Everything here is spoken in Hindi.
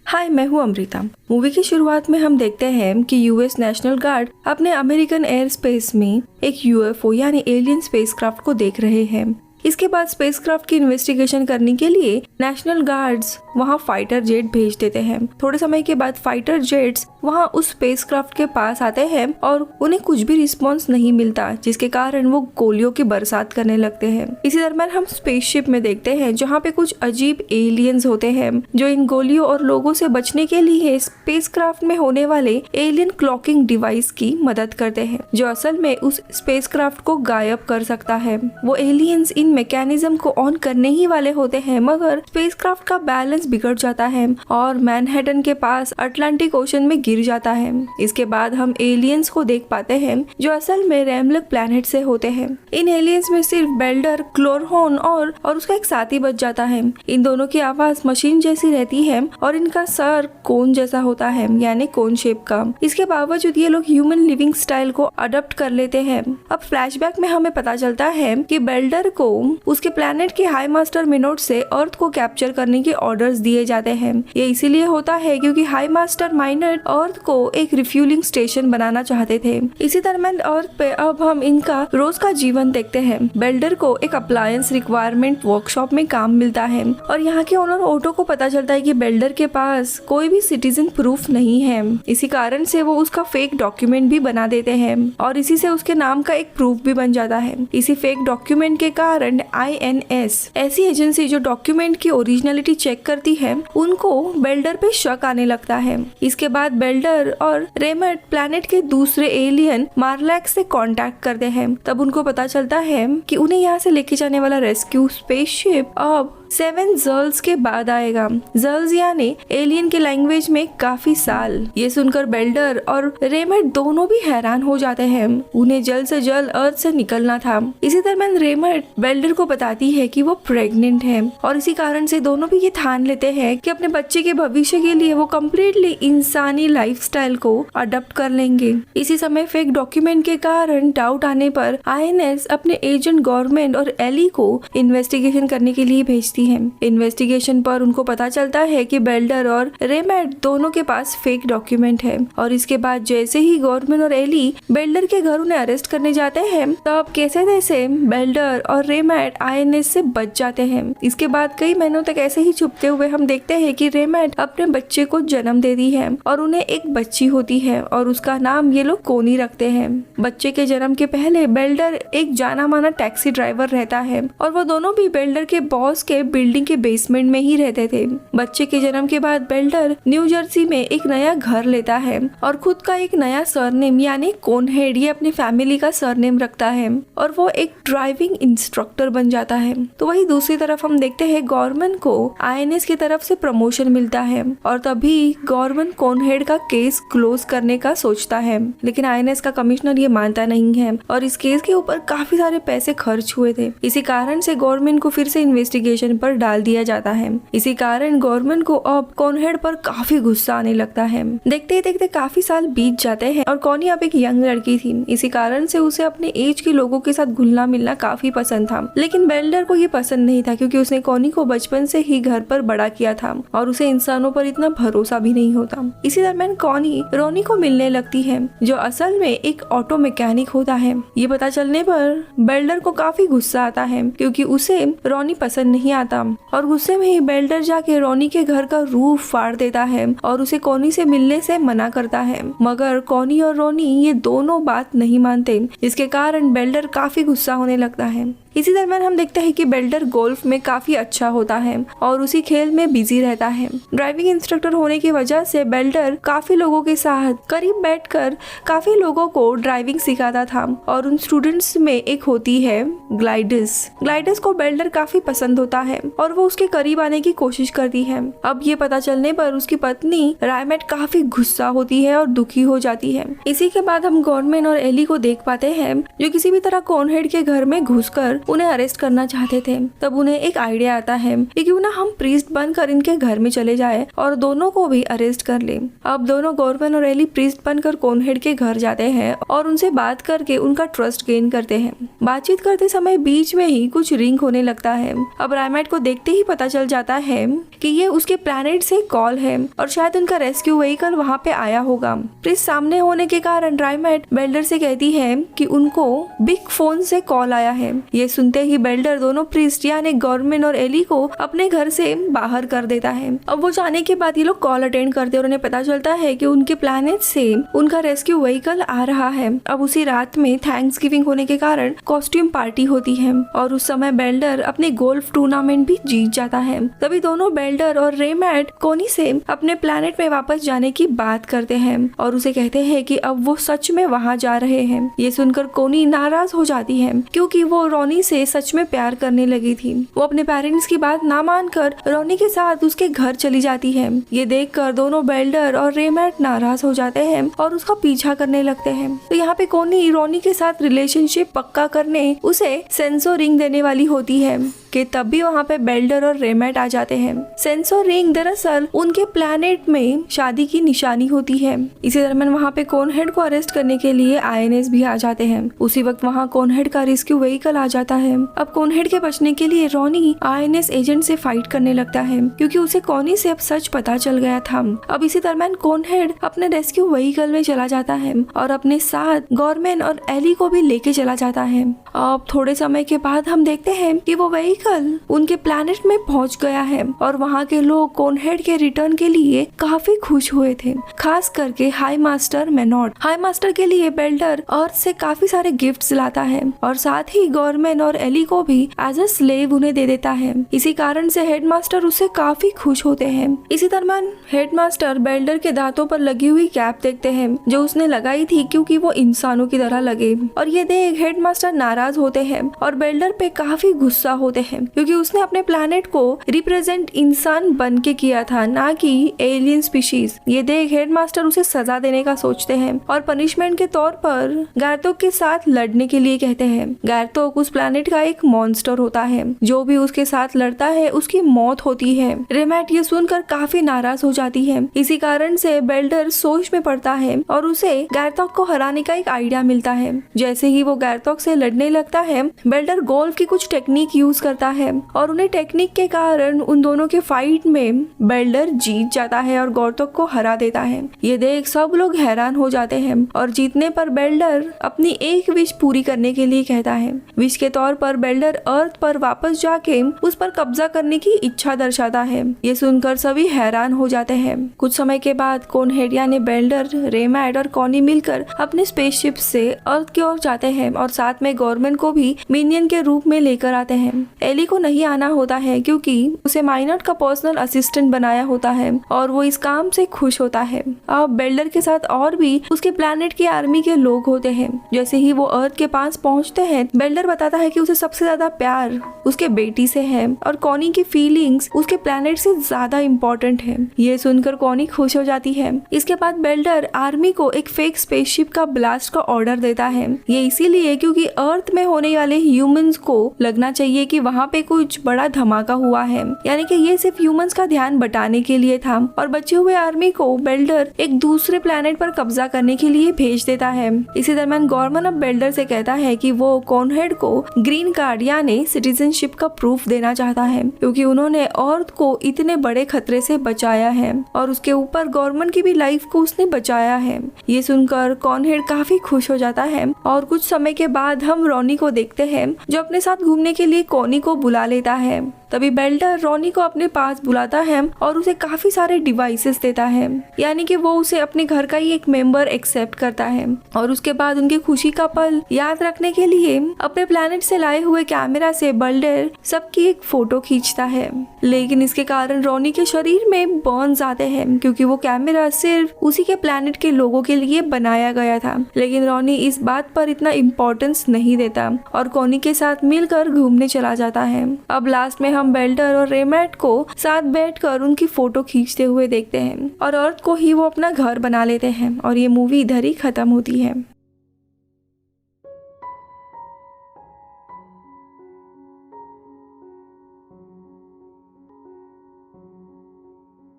हाय, मैं हूँ अमृता। मूवी की शुरुआत में हम देखते हैं कि यूएस नेशनल गार्ड अपने अमेरिकन एयर स्पेस में एक यूएफओ यानी एलियन स्पेसक्राफ्ट को देख रहे हैं। इसके बाद स्पेसक्राफ्ट की इन्वेस्टिगेशन करने के लिए नेशनल गार्ड्स वहां फाइटर जेट भेज देते हैं। थोड़े समय के बाद फाइटर जेट्स वहां उस स्पेसक्राफ्ट के पास आते हैं और उन्हें कुछ भी रिस्पॉन्स नहीं मिलता, जिसके कारण वो गोलियों की बरसात करने लगते हैं। इसी दरम्यान हम स्पेसशिप में देखते हैं जहाँ पे कुछ अजीब एलियंस होते हैं जो इन गोलियों और लोगों से बचने के लिए स्पेसक्राफ्ट में होने वाले एलियन क्लॉकिंग डिवाइस की मदद करते हैं, जो असल में उस स्पेसक्राफ्ट को गायब कर सकता है। वो एलियंस इन मैकेनिज्म को ऑन करने ही वाले होते हैं, मगर स्पेसक्राफ्ट का बैलेंस बिगड़ जाता है और मैनहट्टन के पास अटलांटिक ओशन में गिर जाता है। इसके बाद हम एलियंस को देख पाते हैं जो असल में रेमलक प्लैनेट से होते हैं। इन एलियंस में सिर्फ बेल्डर, क्लोरहोन और उसका एक साथी बच जाता है। इन दोनों की आवाज मशीन जैसी रहती है और इनका सर कोन जैसा होता है, यानी कोन शेप का। इसके बावजूद ये लोग ह्यूमन लिविंग स्टाइल को अडॉप्ट कर लेते हैं। अब फ्लैशबैक में हमें पता चलता है कि बेल्डर को उसके प्लैनेट के हाई मास्टर मिनोट से अर्थ को कैप्चर करने के ऑर्डर्स दिए जाते हैं। ये इसीलिए होता है क्योंकि हाई मास्टर माइनट अर्थ को एक रिफ्यूलिंग स्टेशन बनाना चाहते थे। इसी दरम्यान अर्थ पे अब हम इनका रोज का जीवन देखते हैं। बेल्डर को एक अप्लायंस रिक्वायरमेंट वर्कशॉप में काम मिलता है और यहाँ के ओनर ओटो को पता चलता है कि बेल्डर के पास कोई भी सिटीजन प्रूफ नहीं है। इसी कारण से वो उसका फेक डॉक्यूमेंट भी बना देते हैं और इसी से उसके नाम का एक प्रूफ भी बन जाता है। इसी फेक डॉक्यूमेंट के कारण INS ऐसी एजेंसी जो डॉक्यूमेंट की ओरिजिनलिटी चेक करती है, उनको बेल्डर पे शक आने लगता है। इसके बाद बेल्डर और रेमट प्लैनेट के दूसरे एलियन मार्लैक्स से कांटेक्ट करते हैं। तब उनको पता चलता है कि उन्हें यहाँ से लेके जाने वाला रेस्क्यू स्पेसशिप अब 7 जर्ल्स के बाद आएगा। जर्ल्स यानी एलियन के लैंग्वेज में काफी साल। ये सुनकर बेल्डर और रेमट दोनों भी हैरान हो जाते हैं। उन्हें जल्द से जल्द अर्थ से निकलना था। इसी दरम्यान रेमट बेल्डर को बताती है कि वो प्रेग्नेंट है और इसी कारण से दोनों भी ये ठान लेते हैं कि अपने बच्चे के भविष्य के लिए वो कम्प्लीटली इंसानी लाइफस्टाइल को अडॉप्ट कर लेंगे। इसी समय फेक डॉक्यूमेंट के कारण डाउट आने पर INS अपने एजेंट गवर्नमेंट और एली को इन्वेस्टिगेशन करने के लिए भेजती है। इन्वेस्टिगेशन पर उनको पता चलता है कि बेल्डर और रेमट दोनों के पास फेक डॉक्यूमेंट है और इसके बाद जैसे ही गवर्नमेंट और एली बेल्डर के घर उन्हें अरेस्ट करने जाते हैं, तब कैसे तैसे बेल्डर और रेमट INS से बच जाते हैं। इसके बाद कई महीनों तक ऐसे ही छुपते हुए हम देखते हैं कि रेमट अपने बच्चे को जन्म देती है और उन्हें एक बच्ची होती है और उसका नाम ये लोग कोनी रखते हैं। बच्चे के जन्म के पहले बेल्डर एक जाना माना टैक्सी ड्राइवर रहता है और वो दोनों भी बेल्डर के बॉस के बिल्डिंग के बेसमेंट में ही रहते थे। बच्चे के जन्म के बाद बेल्डर न्यू जर्सी में एक नया घर लेता है और खुद का एक नया सरनेम यानी कोनहेड ये अपनी फैमिली का सरनेम रखता है और वो एक ड्राइविंग इंस्ट्रक्टर बन जाता है। तो वही दूसरी तरफ हम देखते हैं गवर्नमेंट को INS की तरफ से प्रमोशन मिलता है और तभी गवर्नमेंट कोनहेड का केस क्लोज करने का सोचता है, लेकिन INS का कमिश्नर ये मानता नहीं है और इस केस के ऊपर काफी सारे पैसे खर्च हुए थे। इसी कारण से गवर्नमेंट को फिर से इन्वेस्टिगेशन पर डाल दिया जाता है। इसी कारण गवर्नमेंट को अब कोनहेड पर काफी गुस्सा आने लगता है। देखते ही देखते काफी साल बीत जाते हैं और कॉनी अब एक यंग लड़की थी। इसी कारण से उसे अपने एज के लोगों के साथ घुलना मिलना काफी पसंद था, लेकिन बेल्डर को ये पसंद नहीं था क्योंकि उसने कॉनी को बचपन से ही घर पर बड़ा किया था और उसे इंसानों पर इतना भरोसा भी नहीं होता। इसी दरम्यान कॉनी रोनी को मिलने लगती है जो असल में एक ऑटो मैकेनिक होता है। ये पता चलने पर बेल्डर को काफी गुस्सा आता है क्योंकि उसे रोनी पसंद नहीं आता और गुस्से में ही बेल्डर जाके रोनी के घर का रूफ फाड़ देता है और उसे कॉनी से मिलने से मना करता है, मगर कॉनी और रोनी ये दोनों बात नहीं मानते, जिसके कारण बेल्डर काफी गुस्सा होने लगता है। इसी दरम्यान हम देखते हैं कि बेल्डर गोल्फ में काफी अच्छा होता है और उसी खेल में बिजी रहता है। ड्राइविंग इंस्ट्रक्टर होने की वजह से बेल्डर काफी लोगों के साथ करीब बैठकर काफी लोगों को ड्राइविंग सिखाता था और उन स्टूडेंट्स में एक होती है ग्लाइडस को बेल्डर काफी पसंद होता है और वो उसके करीब आने की कोशिश करती है। अब ये पता चलने पर उसकी पत्नी रायमेट काफी गुस्सा होती है और दुखी हो जाती है। इसी के बाद हम गवर्नमेंट और एली को देख पाते हैं जो किसी भी तरह कोनहेड के घर में घुसकर उन्हें अरेस्ट करना चाहते थे। तब उन्हें एक आइडिया आता है कि क्यों ना हम प्रीस्ट बनकर इनके घर में चले जाए और दोनों को भी अरेस्ट कर ले। अब दोनों गॉर्मन और एली प्रीस्ट बनकर कोनहेड के घर जाते हैं और उनसे बात करके उनका ट्रस्ट गेन करते हैं। बातचीत करते समय बीच में ही कुछ रिंग होने लगता है। अब रायमेट को देखते ही पता चल जाता है कि ये उसके प्लैनेट से कॉल है और शायद उनका रेस्क्यू व्हीकल वहाँ पे आया होगा। प्रीस्ट सामने होने के कारण रायमेट बेल्डर से कहती है कि उनको बिग फोन से कॉल आया है। ये सुनते ही बेल्डर दोनों प्रीस्ट यानी गॉर्मन और एली को अपने घर से बाहर कर देता है। अब वो जाने के बाद ये लोग कॉल अटेंड करते और उन्हें पता चलता है कि उनके प्लैनेट से उनका रेस्क्यू व्हीकल आ रहा है। अब उसी रात में थैंक्सगिविंग होने के कारण कॉस्ट्यूम पार्टी होती है और उस समय बेल्डर अपने गोल्फ टूर्नामेंट भी जीत जाता है। तभी दोनों बेल्डर और रेमैट कोनी से अपने प्लैनेट में वापस जाने की बात करते हैं और उसे कहते हैं कि अब वो सच में वहाँ जा रहे हैं। ये सुनकर कोनी नाराज हो जाती है क्योंकि वो रॉनी से सच में प्यार करने लगी थी। वो अपने पेरेंट्स की बात ना मानकर रॉनी के साथ उसके घर चली जाती है। ये देखकर दोनों बेल्डर और रेमैट नाराज हो जाते हैं और उसका पीछा करने लगते हैं। तो यहाँ पे कोनी रॉनी के साथ रिलेशनशिप पक्का करने उसे सेंसर रिंग देने वाली होती है कि तब भी वहाँ पे बेल्डर और रेमैट आ जाते हैं। सेंसर रिंग दरअसल उनके प्लैनेट में शादी की निशानी होती है। इसी दरमियान वहाँ पे कोनहेड को अरेस्ट करने के लिए आईएनएस भी आ जाते हैं। उसी वक्त वहाँ कोनहेड का रेस्क्यू व्हीकल आ जाता है। अब कोनहेड के बचने के लिए रॉनी आईएनएस एजेंट से फाइट करने लगता है क्योंकि उसे कोनी से अब सच पता चल गया था। अब इसी दरमियान कोनहेड अपने रेस्क्यू व्हीकल में चला जाता है और अपने साथ गॉर्मन और एली को भी लेके चला जाता है। अब थोड़े समय के बाद हम देखते हैं कि वो व्हीकल उनके प्लैनेट में पहुंच गया है और वहाँ के लोग कोनहेड के रिटर्न के लिए काफी खुश हुए थे, खास करके हाई मास्टर मेनॉड। हाई मास्टर के लिए बेल्डर अर्थ से काफी सारे गिफ्ट्स लाता है और साथ ही गॉर्मन और एली को भी एज अ स्लेव उन्हें दे देता है। इसी कारण से हेडमास्टर उससे काफी खुश होते हैं। इसी दरमियान हेडमास्टर बेल्डर के दांतों पर लगी हुई कैप देखते हैं जो उसने लगाई थी क्योंकि वो इंसानों की तरह लगे और ये देख हेडमास्टर नाराज होते हैं और बेल्डर पे काफी गुस्सा होते हैं क्योंकि उसने अपने प्लैनेट को रिप्रेजेंट इंसान बन के किया था, ना कि एलियन स्पीशीज। ये देख हेडमास्टर उसे सजा देने का सोचते हैं और पनिशमेंट के तौर पर गैरतोक के साथ लड़ने के लिए कहते हैं। गैरतोक उस प्लैनेट का एक मॉन्स्टर होता है, जो भी उसके साथ लड़ता है उसकी मौत होती है। रेमैट ये सुनकर काफी नाराज हो जाती है। इसी कारण से बेल्डर सोच में पड़ता है और उसे गैरतोक को हराने का एक आइडिया मिलता है। जैसे ही वो गैरतोक से लड़ने लगता है, बेल्डर गोल्फ की कुछ टेक्निक यूज करता है और उन्हें टेक्निक के कारण उन दोनों के फाइट में बेल्डर जीत जाता है और गैरतोक को हरा देता है। ये देख सब लोग हैरान हो जाते हैं और जीतने पर बेल्डर अपनी एक विश पूरी करने के लिए कहता है। विश के तौर पर बेल्डर अर्थ पर वापस जाके उस पर कब्जा करने की इच्छा दर्शाता है। ये सुनकर सभी हैरान हो जाते हैं। कुछ समय के बाद कोनहेड यानी बेल्डर, रेमैट और कॉनी मिलकर अपने स्पेसशिप से अर्थ की ओर जाते हैं और साथ में गॉर्मन को भी मिनियन के रूप में लेकर आते हैं। एली को नहीं आना होता है क्योंकि उसे माइनट का पर्सनल असिस्टेंट बनाया होता है और वो इस काम से खुश होता है। अब बेल्डर के साथ और भी उसके प्लैनेट की आर्मी के लोग होते हैं। जैसे ही वो अर्थ के पास पहुंचते हैं, बेल्डर बताता है कि उसे सबसे ज्यादा प्यार उसके बेटी से है और कॉनी की फीलिंग्स उसके प्लैनेट से ज्यादा इम्पोर्टेंट है। ये सुनकर कॉनी खुश हो जाती है। इसके बाद बेल्डर आर्मी को एक फेक स्पेसशिप का ब्लास्ट का ऑर्डर देता है। ये इसीलिए क्योंकि अर्थ में होने वाले ह्यूमंस को लगना चाहिए कि वहाँ पे कुछ बड़ा धमाका हुआ है, यानी कि ये सिर्फ ह्यूमंस का ध्यान बटाने के लिए था और बचे हुए आर्मी को बेल्डर एक दूसरे प्लैनेट पर कब्जा करने के लिए भेज देता है। इसी दरमियान गॉर्मन अब बेल्डर से कहता है कि वो कोनहेड को ग्रीन कार्ड यानी सिटीजनशिप का प्रूफ देना चाहता है क्योंकि उन्होंने अर्थ को इतने बड़े खतरे से बचाया है और उसके ऊपर गॉर्मन की भी लाइफ को उसने बचाया है। ये सुनकर कोनहेड काफी खुश हो जाता है और कुछ समय के बाद हम रॉनी को देखते हैं जो अपने साथ घूमने के लिए कॉनी को बुला लेता है। तभी बेल्डर रॉनी को अपने पास बुलाता है और उसे काफी सारे डिवाइसेस देता है, यानी कि वो उसे अपने घर का ही एक मेंबर एक्सेप्ट करता है और उसके बाद उनकी खुशी का पल याद रखने के लिए अपने प्लैनेट से लाए हुए कैमरा से बेल्डर सबकी एक फोटो खींचता है। लेकिन इसके कारण रॉनी के शरीर में बर्न्स आते हैं क्योंकि वो कैमरा सिर्फ उसी के प्लैनेट के लोगों के लिए बनाया गया था। लेकिन रॉनी इस बात पर इतना इम्पोर्टेंस नहीं देता और कॉनी के साथ मिलकर घूमने चला जाता है। अब लास्ट में हम बेल्डर और रेमैट को साथ बैठकर उनकी फोटो खींचते हुए देखते हैं और अर्थ को ही वो अपना घर बना लेते हैं और ये मूवी इधर ही खत्म होती है।